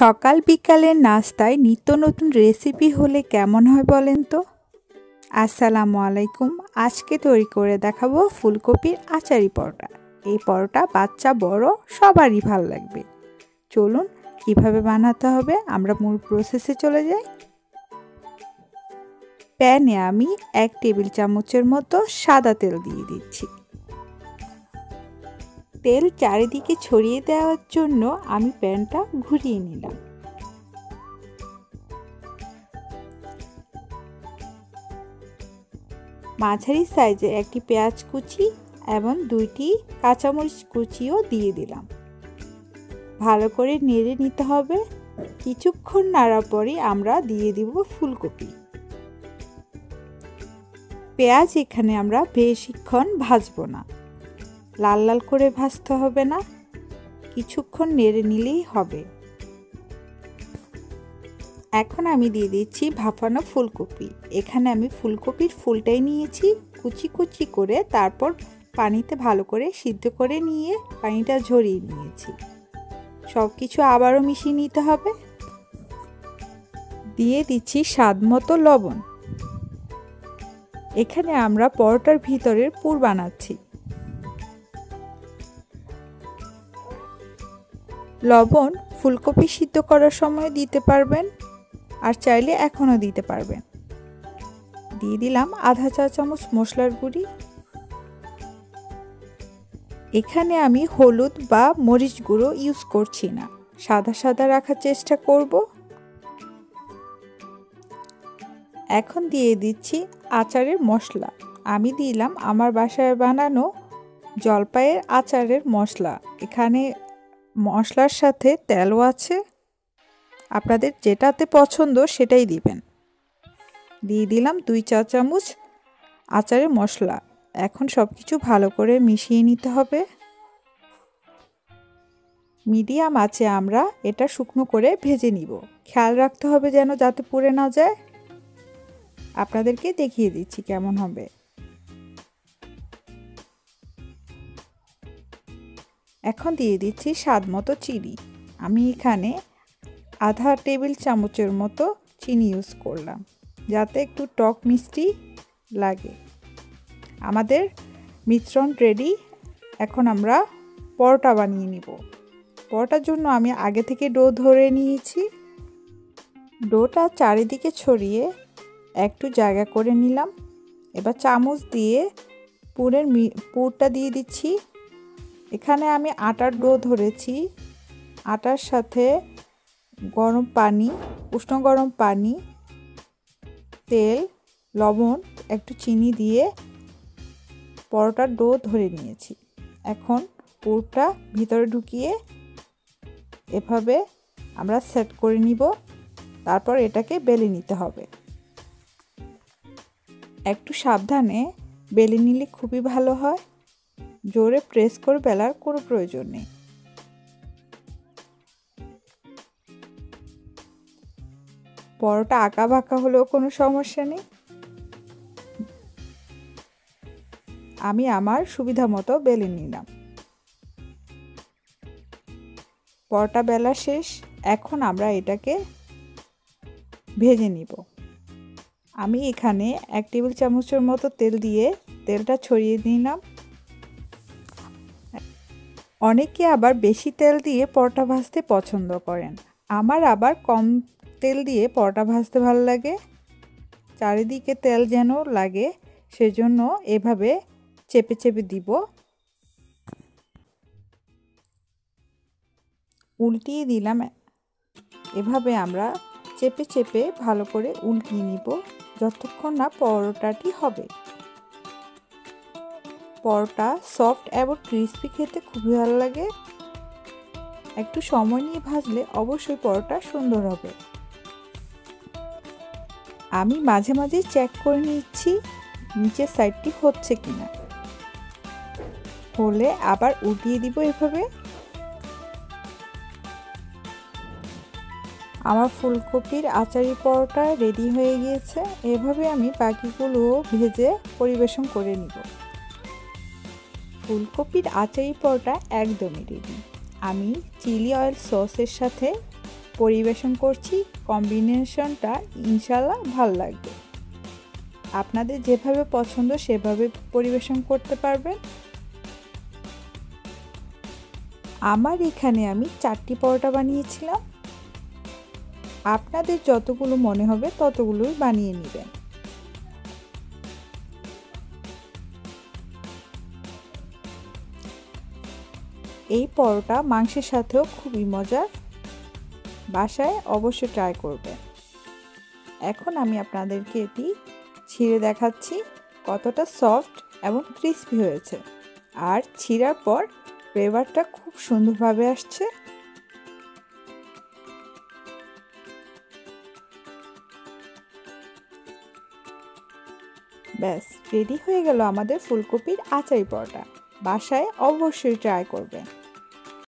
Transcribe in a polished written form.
সকাল বিকালের নাস্তায় নিত্য নতুন রেসিপি হলে কেমন হয় বলেন তো। আসসালামু আলাইকুম। আজকে তৈরি করে দেখাবো ফুলকপির আচারি পরোটা। এই পরোটা বাচ্চা বড় সবারই ভালো লাগবে। চলুন কিভাবে বানাতে হবে আমরা মূল প্রসেসে চলে যাই। প্যানে আমি 1 টেবিল চামচের মতো সাদা তেল দিয়ে দিচ্ছি। তেল চারিদিকে ছড়িয়ে দেওয়ার জন্য আমি প্যানটা ঘুরিয়ে নিলাম। মাঝারি সাইজের একটি পেঁয়াজ কুচি এবং 2টি কাঁচামরিচ কুচিও দিয়ে দিলাম। ভালো করে নেড়ে নিতে হবে। কিছুক্ষণ নাড়ার পরই আমরা দিয়ে দিব ফুলকপি। পেঁয়াজ এখানে আমরা বেশিক্ষণ ভাজবো না, লাল লাল করে ভাজতে হবে না, কিছুক্ষণ নেড়ে নিলেই হবে। এখন আমি দিয়ে দিচ্ছি ভাপানো ফুলকপি। এখানে আমি ফুলকপির ফুলটাই নিয়েছি কুচি কুচি করে, তারপর পানিতে ভালো করে সিদ্ধ করে নিয়ে পানিটা ঝরিয়ে নিয়েছি। সব কিছু আবারও মিশিয়ে নিতে হবে। দিয়ে দিচ্ছি স্বাদ মতো লবণ। এখানে আমরা পরোটার ভিতরের পুর বানাচ্ছি। লবণ ফুলকপি সিদ্ধ করার সময় দিতে পারবেন, আর চাইলে এখনও দিতে পারবেন। দিয়ে দিলাম আধা চা চামচ মশলার গুঁড়ি। এখানে আমি হলুদ বা মরিচ গুঁড়ো ইউজ করছি না, সাদা সাদা রাখার চেষ্টা করব। এখন দিয়ে দিচ্ছি আচারের মশলা। আমি দিলাম আমার বাসায় বানানো জলপাইয়ের আচারের মশলা। এখানে মশলার সাথে তেলও আছে, আপনাদের যেটাতে পছন্দ সেটাই দিবেন। দিয়ে দিলাম 2 চা চামচ আচারের মশলা। এখন সব কিছু ভালো করে মিশিয়ে নিতে হবে। মিডিয়াম আঁচে আমরা এটা শুকনো করে ভেজে নিব। খেয়াল রাখতে হবে যেন যাতে পুড়ে না যায়। আপনাদেরকে দেখিয়ে দিচ্ছি কেমন হবে। এখন দিয়ে দিচ্ছি স্বাদ মতো চিনি। আমি এখানে আধা টেবিল চামচের মতো চিনি ইউজ করলাম, যাতে একটু টক মিষ্টি লাগে। আমাদের মিশ্রণ রেডি। এখন আমরা পরোটা বানিয়ে নিব। পরোটার জন্য আমি আগে থেকে ডো ধরে নিয়েছি। ডোটা চারিদিকে ছড়িয়ে একটু জায়গা করে নিলাম। এবার চামচ দিয়ে পুরটা দিয়ে দিচ্ছি। এখানে আমি আটার ডো ধরেছি। আটার সাথে গরম পানি, উষ্ণ গরম পানি, তেল, লবণ, একটু চিনি দিয়ে পরোটার ডো ধরে নিয়েছি। এখন পুরটা ভিতরে ঢুকিয়ে এভাবে আমরা সেট করে নিব। তারপর এটাকে বেলে নিতে হবে। একটু সাবধানে বেলে নিলে খুবই ভালো হয়। জোরে প্রেস করে বেলার কোনো প্রয়োজন নেই। পরোটা আঁকা বাঁকা হলেও কোনো সমস্যা নেই। আমি আমার সুবিধা মতো বেলে নিলাম। পরোটা বেলা শেষ। এখন আমরা এটাকে ভেজে নিব। আমি এখানে 1 টেবিল চামচের মতো তেল দিয়ে তেলটা ছড়িয়ে নিলাম। অনেকে আবার বেশি তেল দিয়ে পরোটা ভাজতে পছন্দ করেন। আমার আবার কম তেল দিয়ে পরোটা ভাজতে ভালো লাগে। চারিদিকে তেল যেন লাগে সেজন্য এভাবে চেপে চেপে দিব। উল্টিয়ে দিলাম। এভাবে আমরা চেপে চেপে ভালো করে উল্টিয়ে নিব যতক্ষণ না পরোটাটি হবে। পরোটা সফট এবং ক্রিস্পি খেতে খুবই ভালো লাগে। একটু সময় নিয়ে ভাজলে অবশ্যই পরোটা সুন্দর হবে। আমি মাঝে মাঝে চেক করে নিচ্ছি নিচের সাইডটি হচ্ছে কিনা। হলে আবার উল্টিয়ে দিব এভাবে। আমার ফুলকপির আচারি পরোটা রেডি হয়ে গিয়েছে। এভাবে আমি বাকিগুলো ভেজে পরিবেশন করে নিব। ফুলকপির আচারি পরোটা একদমই রেডি। আমি চিলি অয়েল সসের সাথে পরিবেশন করছি। কম্বিনেশনটা ইনশাল্লাহ ভাল লাগবে। আপনাদের যেভাবে পছন্দ সেভাবে পরিবেশন করতে পারবেন। আমার এখানে আমি 4টি পরোটা বানিয়েছিলাম। আপনাদের যতগুলো মনে হবে ততগুলোই বানিয়ে নেবেন। এই পরোটা মাংসের সাথেও খুবই মজার। বাসায় অবশ্যই ট্রাই করবেন। এখন আমি আপনাদেরকে এটি ছিঁড়ে দেখাচ্ছি কতটা সফট এবং ক্রিস্পি হয়েছে। আর ছিঁড়ার পর ফ্লেভারটা খুব সুন্দরভাবে আসছে। ব্যাস রেডি হয়ে গেল আমাদের ফুলকপির আচারি পরোটা। বাসায় অবশ্যই ট্রাই করবেন।